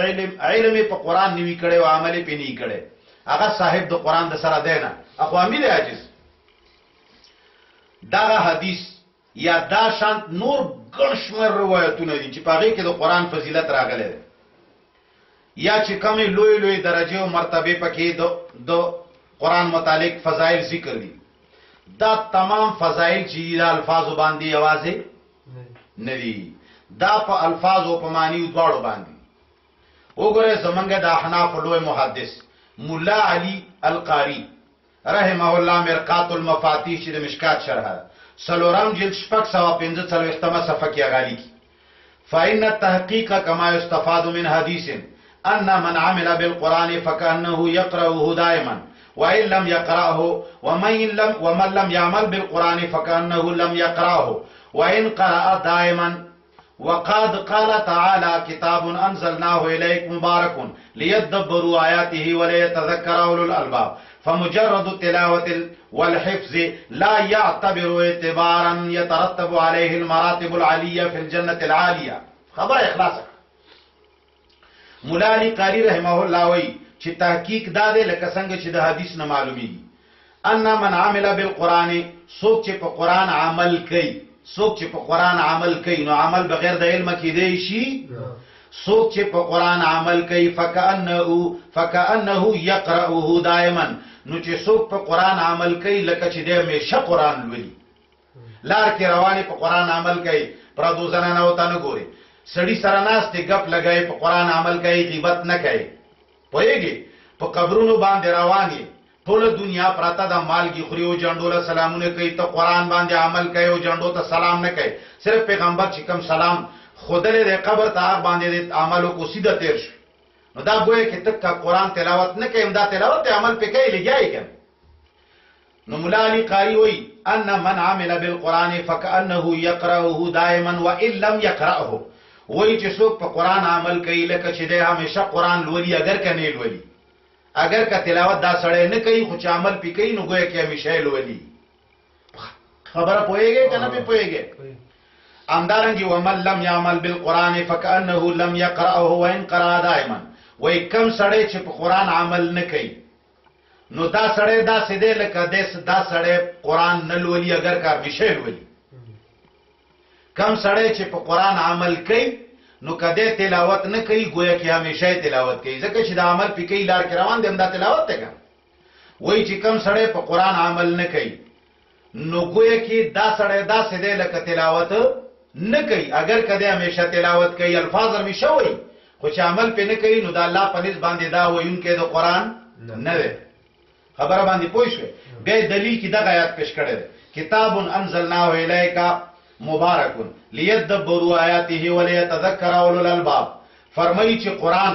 علم په قران نیوي کړي او عمل په نی کړي هغه صاحب د قران د سره دینه اقوامی دی عاجز دا حدیث یا دا شانت نور ګڼشمر روایتونه دي چې پاره کې د قران فضیلت راغلي یا چې کمی لوی لوی درجه او مرتبه پکې د قران متعلق فضایل ذکر دي دا تمام فضایل چې د الفاظ باندې आवाज نه دي دا په الفاظ او په معنی دواړو باندې وګوره زمونږ د احناف لوی محدث مولا علی القاری رحمه الله مرقات المفاتيح چې د مشکات شرح سلورم جلد 615 صفحه کې غالي کی فإن التحقيق كما يستفاد من حديث أن من عمل بالقرآن فكأنه يقرأه دائما وإن لم يقرأه ومن لم يعمل بالقرآن فكأنه لم يقرأه وإن قرأ دائما وقد قال تعالى كتاب أنزلناه إليك مبارك ليدبروا آياته وليتذكر أولو الألباب فمجرد التلاوة والحفظ لا يعتبر اعتبارا يترتب عليه المراتب العالية في الجنة العالية خبر اخلاص مولا علی قاری رحمه الله وی چې تحقیق داده لکه څنګه چې د حدیث نه معلومیږي ان من عمل بالقران سوک چې په قران عمل کوي سوک چې په قران عمل کوي نو عمل بغیر د علم کې دی شي سوک چې په قران عمل کوي فكأنه يقرأه دائما نو چې سوک په قران عمل کوي لکه چې د همیشه قران لولي لار کې رواني په قران عمل کوي پردو زنانه وته نه ګوري سړی سره ناشته غپ لګای په قران عمل کوي غیبت نه کوي پوهیږي په قبرونو باندې رواني ټول دنیا پراته د مالګي خوري او جندوله سلامونه کوي ته قران باندې عمل کوي او جندو ته سلام نه کوي صرف پیغمبر چې کوم سلام خودله د قبر ته باندې عملو کو سیده تیر شي نو دا ګویا کې تک قران تلاوت نه کوي دا تلاوت عمل په کوي لګیای کوي نو مولا علی قاری وی ان من عمل بالقران فكأنه يقرأه دائما وان لم يقرأه وای چې څوک په قران عمل کوي لکه چې د همیشه قران لولي اگر کنه لولي اگر که تلاوت دا سړی نه کوي خو چې عمل پې کوي نو ګویا کې همیشه لولي خبره پوهیږي کنه په پوهیږي امدارنګي ومن لم يعمل بالقران فكأنه لم يقرأه وان قرأ دائما وای کم سړی چې په قران عمل نه کوي نو دا سړی دا سیده لکه دا سړی قران نه لولي اگر که همیشه لولي کم سړی چې په قران عمل کوي نو کده تلاوت نه کوي گویا کې همیشه تلاوت کوي ځکه چې د عمل په کې لار کې روان دي هم دا تلاوت ته کوي وای چې کم سړی په قران عمل نه کوي نو گویا کې دا سړی دا سیده لکه تلاوت نه کوي اگر کده همیشه تلاوت کوي الفاظ همیشه وي خو چې عمل په نه کوي نو د الله په نس باندې دا وایونکې د قران نه دی خبره باندې پوه شئ به دلیل کې دغه آیات پیش کړی کتاب انزلناه الیک مبارک لیدبروا آیاته ولیتذکر اولو الالباب فرمایي چې قران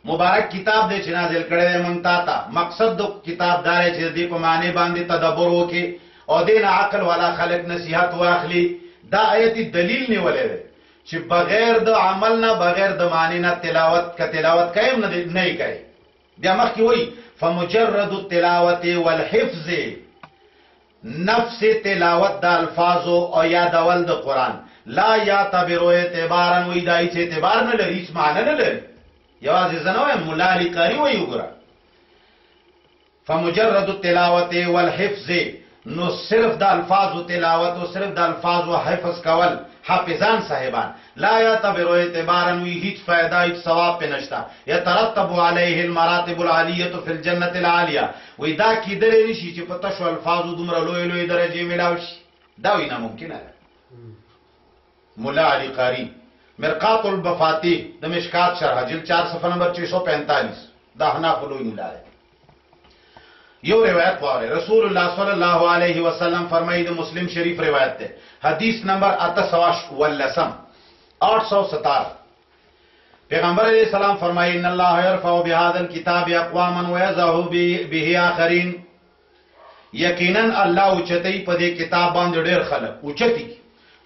مبارک کتاب دې چې نازل کړی دی مونږ ته مقصد د کتاب دار چې دې په معنی باندې تدبر وکړي او دین عقل والا خلق نصیحت واخلي دا آیت دلیل نیولې ده چې بغیر د عمل نه بغیر د معنی نه تلاوت کایم نه کوي بیا مخکې وایي فمجرد التلاوت والحفظ نفس تلاوت د الفاظ او یادول د قران لا یعتبر اعتبارا وی دای چې اعتبار نه لري هیڅ معنی نه لري یوازې زنوې مولا علی قاری وی وګړه فمجرد التلاوت والحفظ نو صرف د الفاظ او تلاوت او صرف د الفاظ او حفظ کول حافظان صاحبان لا یعتبر اعتبارا وی هیڅ فائدہ هیڅ ثواب پنهشتا یترتب علیه المراتب العالیه فی الجنه العالیه وی دا کی درې نشي چې پته شو الفاظ دومره لوی لوی درجه ملاوي شي دا وینا ممکن ده مولا علی قاری مرقات المفاتيح د مشکات شرح جلد 4 صفحه نمبر 645 دا حناف لوی مولا یو روایت واره رسول الله صلی الله علیه وسلم فرمایي د مسلم شریف روایت ده حدیث نمبر 817 پیغمبر علیہ السلام فرمایي ان الله يرفع بهذا الكتاب اقواما ويضع به آخرين. یقینا الله اوچتای په دې کتاب باندې ډېر خلک اوچتي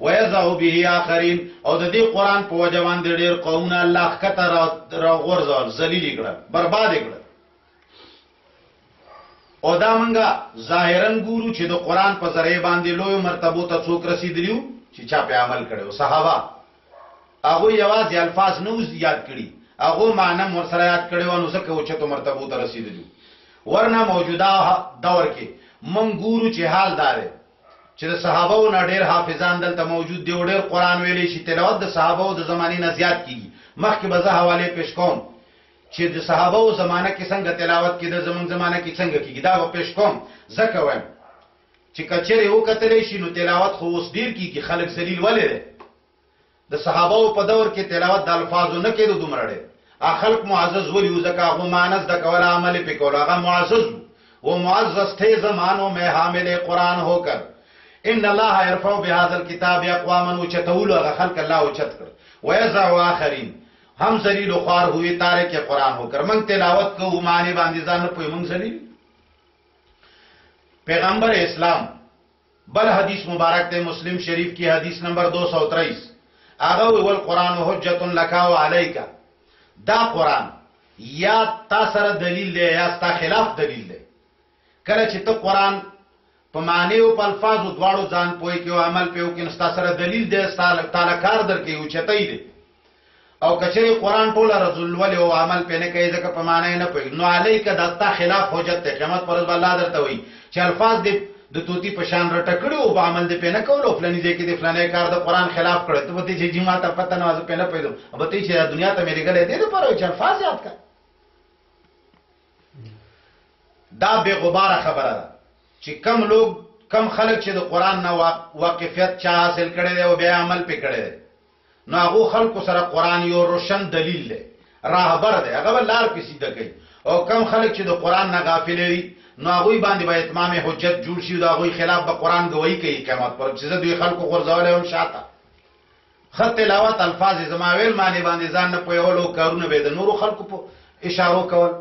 ويضع به آخرين، او د دې قران په وجه باندې ډېر قومونه الله کته را غورځول، ذلیل کړل، برباد کړل. او دا منګه ظاهرا ګورو چې د قران په ذریعہ باندې لوی مرتبه ته څوک رسیدلیو چې چا په عمل کړو. صحابه هغه یوازې الفاظ نو یاد کړي، هغه معنی مر سره یاد کړي او نو څه کوي چې ته مرتبه ته رسیدلی. ورنه موجوده دور کې مونږ ګورو چې حال دار چې د صحابهو نه ډېر حافظان دلته موجود دي، ډېر قران ویلي شي. تلاوت د صحابهو د زمانې نه زیات کیږي. مخکې به زه حواله پیش کوم چې د صحابهو زمانہ کې څنګه تلاوت کیده، زمونږ زمانہ کې څنګه کیږي، دا به پیش کوم. ځکه وایم چې کچره وکتلې شي نو تلاوت خو اوس ډیر کیږي. خلک ذلیل ولې د صحابهو په دور کې تلاوت د الفاظو نه کېدو دومره ډېر. خلک معزز ولي ځکه هغه مانس د کول عمل په کول هغه معزز वो मुअज़्ज़ज़ थे ज़मानों में हामिल कुरान होकर. इन अल्लाह यरफ़उ बिहाज़ल किताब अक़वामन उचतउल खल्क़ अल्लाह उचत कर वयज़उ आखरीन. हम ज़लील ख्वार हुए तारे के कुरान होकर. मंग तिलावत को माने बांदिजान पे मंग ज़लील. पैगंबर इस्लाम बल हदीस मुबारक थे मुस्लिम शरीफ की हदीस नंबर 223 आगा वल कुरान हुज्जतुन लका व अलैका. दा कुरान या तासर दलील दे या ता खिलाफ दलील दे. کله چې ته قران په معنی او په الفاظو دواړو ځان پوي کې او عمل په وکړي نو سره دلیل دی تعالی کار درکې او چتای دی. او کچې قران ټول رسول ولې او عمل په نه کوي ځکه په معنی نه پوي نو علیک دتا خلاف حجت ته قیامت پر الله درته وي چې الفاظ دې د توتی په شان رټکړي او په عمل دې په نه کول او فلانی دې کې دې فلانه کار د قران خلاف کړي ته وته چې جما ته پته نه وځه په نه پېدو او ته چې دنیا ته مې لګلې دې پر او چې الفاظ یاد کړ. دا بے غبار خبره ده چې کم خلک چې د قران نه واقفیت چا حاصل کړي دی او بیا عمل پې کړي دی نو هغه خلکو سره قران یو روشن دلیل دی، راهبر دی، هغه لار په سیده کوي. او کم خلک چې د قران نه غافل دي نو هغه باندې به اتمام حجت جوړ شي، دا هغه خلاف به قران گواہی کوي قیامت پر چې دوی خلکو غرزول هم شاته. خط تلاوت الفاظ زماویل معنی باندې ځان نه پویولو کارونه به د نورو خلکو په اشارو کول،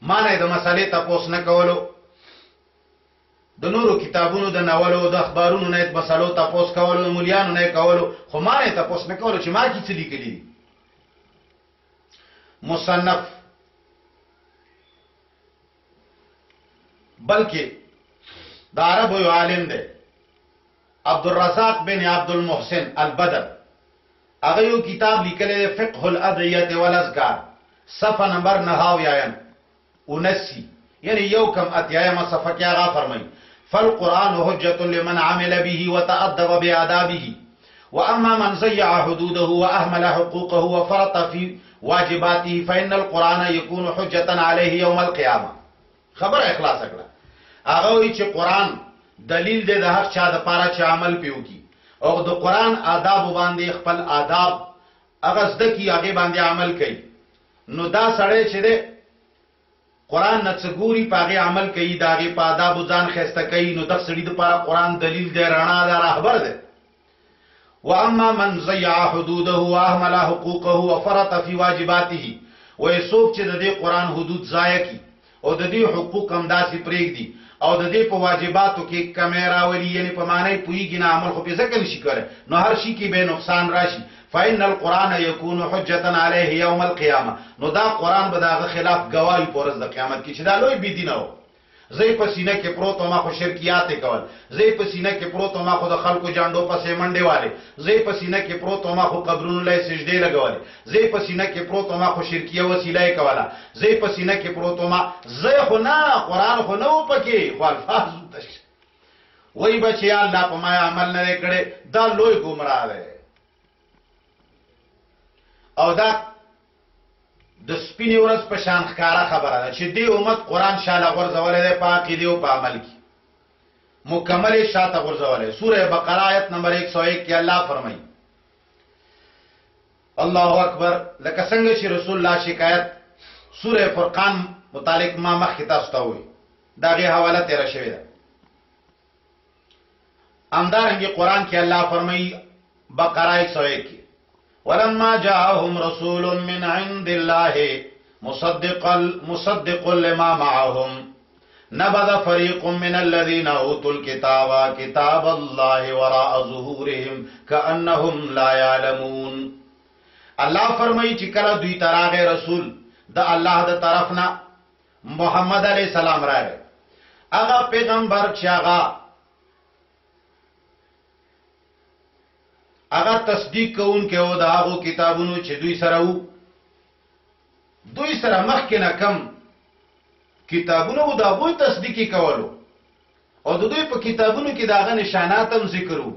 معنی د مسالې تاسو نه کولو، د نورو کتابونو د ناولو د اخبارونو نه مسالو تاسو کولو، مولیانو نه کولو، خو معنی تاسو نه کولو چې ما کی څه لیکلي. مصنف بلکې د عربو یو عالم دی عبدالرزاق بن عبد المحسن البدر، هغه یو کتاب لیکلی فقه الادعیه والاذکار، صفحه نمبر 79 یعنی یو کم اتیایمه صفحه کې هغه فرمایي فالقرآن حجة لمن عمل به وتأدب بآدابه وأما من ضيع حدوده وأهمل حقوقه وفرط في واجباته فإن القرآن يكون حجة عليه يوم القيامة. خبر اخلاص کړه هغه وی چې قرآن دلیل دی د هر چا د پاره چې عمل پیو کی او د قرآن آداب باندې خپل آداب هغه زده کی هغه باندې عمل کوي نو دا سړی چې دی قرآن نڅګوري پاغه عمل کوي داغه په آداب ځان خسته کوي نو د سړي د پاره قرآن دلیل دی، رڼا ده، راهبر ده. واما من ضيع حدوده واهمل حقوقه وفرط في واجباته، ويسوق چې د دې قرآن حدود ضایع کی او د دې حقوق هم داسې پرېږدي او د دې په واجباتو کې کمی راولي یعنی په معنی پوهیږي نه عمل خو په ځکه نشي کولی نو هر شي کې به نقصان راشي. فإن القرآن يكون حجة عليه يوم القيامة، نو دا قرآن به داغه خلاف گواہی پر ورځ د قیامت کې چې دا لوی بی دینه و. زې په سینه کې پروت ما خو شرکیات کول، زې په سینه کې پروت ما خو د خلکو جانډو پسې منډه والے، زې په سینه کې پروت ما خو قبرونو لای سجدي لګولې، زې په سینه کې پروت ما خو شرکیه وسیله کوله، زې په سینه کې پروت ما زې خو نه قرآن خو نو پکې خو الفاظ وای بچي الله په ما عمل نه کړي دا لوی ګمراه دی. او دا د سپینې ورځ په شان ښکارا خبره ده چې دې امت قرآن شاله غورځولې ده په عقیده او په عمل کې مکمل شاته غورځولې. سوره بقره آیت نمبر 101 کې الله فرمایي الله اکبر، لکه څنګه چې رسول الله شکایت سوره فرقان متعلق ما مخکې تاسو ته وې داغه حواله تیر شوې ده. همدارنګه قرآن کې الله فرمایي بقره 101 کې ولما جاءهم رسول من عند الله مصدق لما معهم نبذ فريق من الذين اوتوا الكتاب كتاب الله وراء ظهورهم كأنهم لا يعلمون. الله فرمایي چې کله دوی تراغه رسول د الله د طرفنا محمد علیہ السلام راغی، هغه پیغمبر چې هغه تصدیق کوونکی و د هغو کتابونو چې دوی سره وو، دوی سره مخکې نه کم کتابونو و د هغوی تصدیقی کولو او د دوی په کتابونو کې د هغه نشانات هم ذکر وو،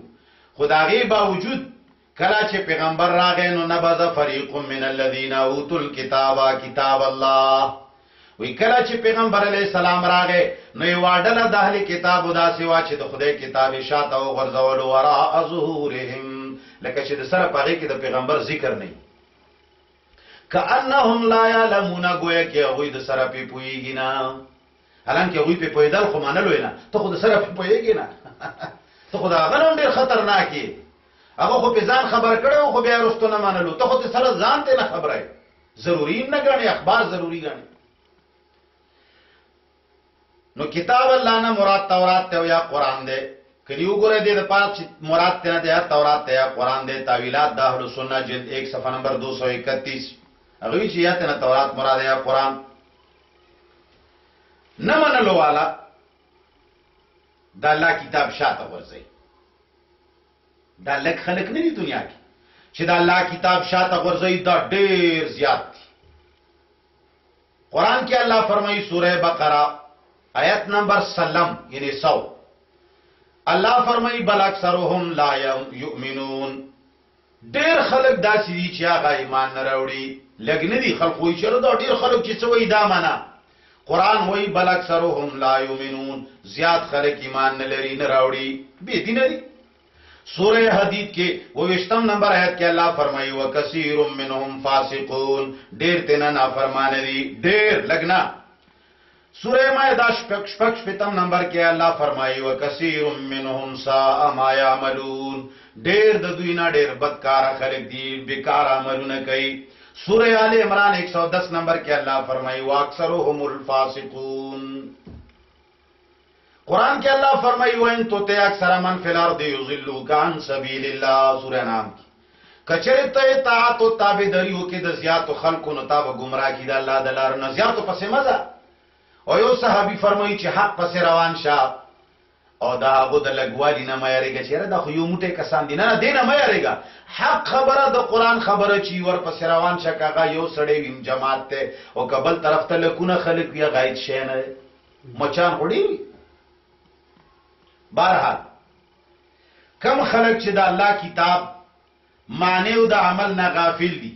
خو د هغې باوجود کله چې پیغمبر راغی نو نبذ فریق من الذین اوتوا الکتاب کتاب الله. وی کله چې پیغمبر علیہ السلام راغی نو یوه ډله د اهل کتابو داسې وه چې د خدای کتاب شاته وغورځولو وراء ظهورهم، لکه چې د سره په هغې کې د پیغمبر ذکر نه وي، کأنهم لا یعلمون، گویا کې هغوی د سره پې پوهېږي نه، حالانکه هغوی پې پوهېدل خو منلو یې نه، ته خو د سره پې پوهېږي نه ته خو د هغه نه هم ډېر خطرناک یې، هغه خو پې ځان خبر کړی و خو بیا وروستو نه منلو، ته خو د سره ځان ته نه خبره یې، ضروري نه ګڼې، اخبار ضروري ګڼې. نو کتاب الله نه مراد تورات ته یا قرآن دی، کلی وګورئ دې دپاره چې مراد ته نه دی یا تورات ته یا قرآن دی. تاویلات د اهل سنت جلد 1 صفحه نمبر 231 هغه وی چې یا ته نه تورات مراد یا قرآن. نه منلو والا د الله کتاب شاته ورځي، دا لږ خلک نه دي دنیا کې چې د الله کتاب شاته ورځي، دا ډېر زیات دي. قرآن کې الله فرمایي سوره بقره آیت نمبر سلم یعنی 100، الله فرمایي بل اکثرهم لا یؤمنون، ډېر خلک داسې دي چې هغه ایمان نه راوړي، لږ نه دي خلک وایي چې دا ډېر خلک چې څه وایي دا منه. قرآن وایي بل اکثرهم لا یؤمنون، زیات خلک ایمان نه لري، نه راوړي، بې دینه دي. سوره حدید کې 22 نمبر آیت کې الله فرمایي وکثیر منهم فاسقون، ډېر تینا نافرمانه دي، ډېر لږ نه. سوره مائده 56 نمبر کې الله فرمایي وکثیر منهم ساء ما یعملون، ډېر د دوی نه ډېر بدکار خلک دي، بیکار عملونه کوي. سوره آل عمران 110 نمبر کې الله فرمایي واکثرهم الفاسقون. قرآن کې الله فرمایي وان تطع اکثر من فی الارض یضلوک عن سبیل الله. سوره انعام کې کچره ته اطاعت او تابعداري وکړي د زیاتو خلکو نو تا به گمراه کړي د الله د لارې نه، زیاتو پسې مزه. او یو صحابي فرمایي چې حق پسې روان شه او دا هغه د لګوالي نه مې یریږي چې دا خو یو موټی کسان دي، نه نه دینه مې یریږي، حق خبره د قرآن خبره چې ور پسې روان شه، کاغه یو سړی ویم جماعت ته او قبل طرف ته لکونه خلک یا غایت شي نه مچان وړي. بهرحال کم خلک چې د الله کتاب معنی او د عمل نه غافل دي،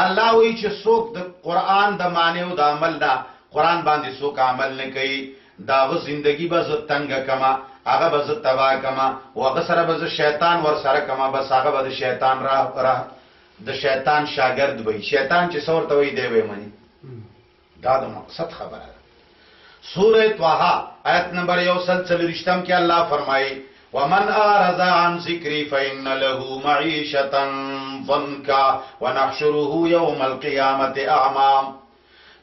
الله وایي چې څوک د قرآن د معنی او د عمل نه قرآن باندې څوک عمل نه کوي، داغه زندگی به زه تنګه کما، هغه به زه تباه کما، او هغه سره به زه شیطان ور سره کما، بس هغه به د شیطان د شیطان شاګرد وي. شیطان چې څور ته وي دی به مني، دا د مقصد خبره ده. سوره طه آیت نمبر 140 کې الله فرمایي ومن اعرض عن ذکری فإن له معیشة ضنکا ونحشره یوم القیامة اعمى.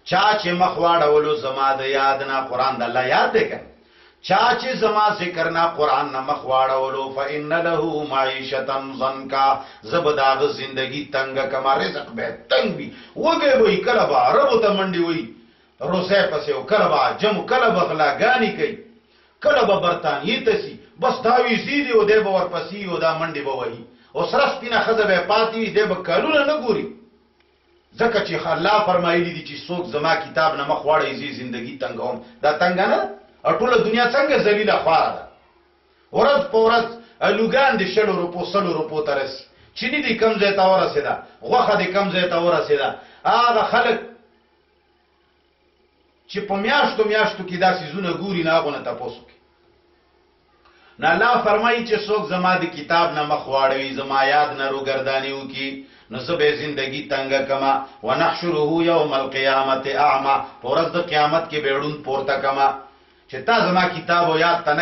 چا چې مخ واړولو زما د یاد نه، قرآن د الله یاد دی کنه، چا چې زما ذکر نه قرآن نه مخ واړولو فإن له معیشة ضنکا، زبداغ زندگی تنگ کما، رزق به تنگ وي، وګي وي، کله به عربو ته منډي وي روسه پسې، او کله به جم، کله به غلاګانی کوي، کله به برتانیې ته سي، بس دا وی سي دی او دی به ورپسې او دا منډي به وایي، او سره سپینه ښځه به پاتې وي، دی به کلونه نه ګوري. ځکه چې الله فرمایلی دي چې څوک زما کتاب نه مخ واړی زی زندگی تنګوم، دا تنګ نه، ټوله دنیا څنګه ذلیله خواره ده. ورځ په ورځ لوګان دي 100 روپو 100 روپو ته رسي، چینی دي کم ځای ته ورسېده، غوښه دي کم ځای ته ورسېده. هغه خلک چې په میاشتو میاشتو کې دا سیزونه ګوري نه، هغو نه تپوس وکړي. نه الله فرمایي چې څوک زما د کتاب نه مخ واړوي، زما یاد نه روګرداني وکړي، نو زه به زندگی تنګه کما، ونحشره یوم القیامة اعمى، په ورځ د قیامت کې به ړوند پورته کما، چې تا زما کتاب او یاد ته